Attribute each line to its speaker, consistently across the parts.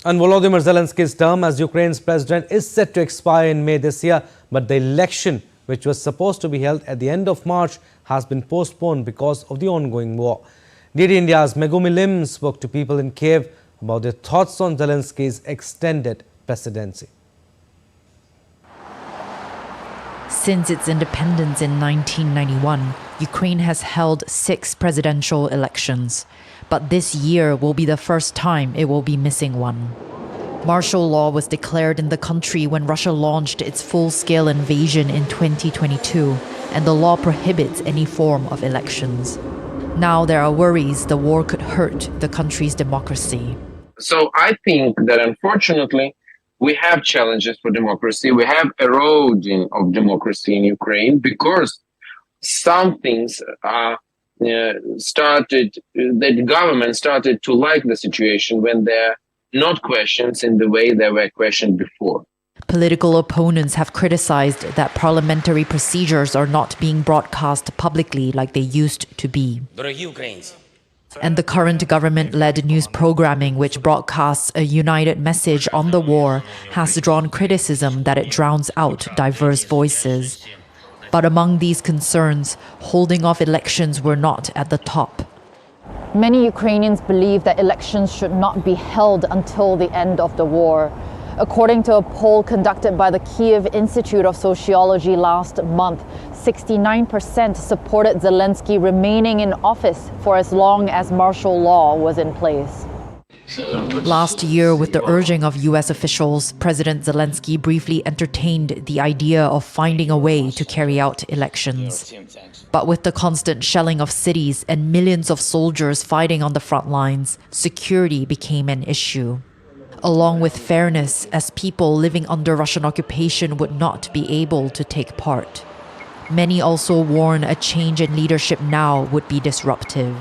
Speaker 1: And Volodymyr Zelensky's term as Ukraine's president is set to expire in May this year, but the election, which was supposed to be held at the end of March, has been postponed because of the ongoing war. DD India's Megumi Lim spoke to people in Kiev about their thoughts on Zelensky's extended presidency.
Speaker 2: Since its independence in 1991, Ukraine has held 6 presidential elections. But this year will be the first time it will be missing one. Martial law was declared in the country when Russia launched its full-scale invasion in 2022, and the law prohibits any form of elections. Now there are worries the war could hurt the country's democracy.
Speaker 3: So I think that unfortunately, we have challenges for democracy. We have eroding of democracy in Ukraine because some things are the government started to like the situation when they're not questioned in the way they were questioned before.
Speaker 2: Political opponents have criticized that parliamentary procedures are not being broadcast publicly like they used to be. And the current government-led news programming, which broadcasts a united message on the war, has drawn criticism that it drowns out diverse voices. But among these concerns, holding off elections were not at the top.
Speaker 4: Many Ukrainians believe that elections should not be held until the end of the war. According to a poll conducted by the Kiev Institute of Sociology last month, 69% supported Zelensky remaining in office for as long as martial law was in place.
Speaker 2: Last year, with the urging of U.S. officials, President Zelensky briefly entertained the idea of finding a way to carry out elections. But with the constant shelling of cities and millions of soldiers fighting on the front lines, security became an issue. Along with fairness, as people living under Russian occupation would not be able to take part. Many also warn a change in leadership now would be disruptive.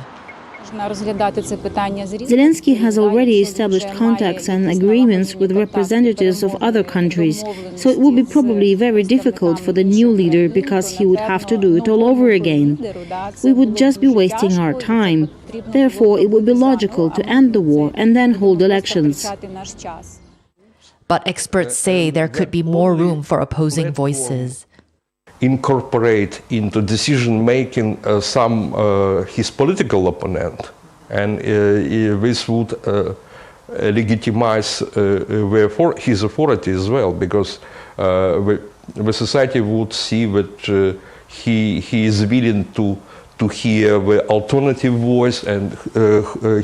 Speaker 5: Zelensky has already established contacts and agreements with representatives of other countries, so it would be probably very difficult for the new leader because he would have to do it all over again. We would just be wasting our time. Therefore, it would be logical to end the war and then hold elections.
Speaker 2: But experts say there could be more room for opposing voices.
Speaker 6: Incorporate into decision-making his political opponent, and this would legitimize his authority as well, because the society would see that he is willing to hear the alternative voice, and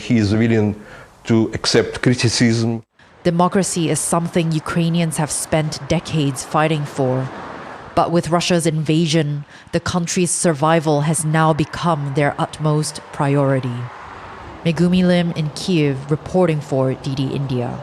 Speaker 6: he is willing to accept criticism.
Speaker 2: Democracy is something Ukrainians have spent decades fighting for. But with Russia's invasion, the country's survival has now become their utmost priority. Megumi Lim in Kyiv, reporting for DD India.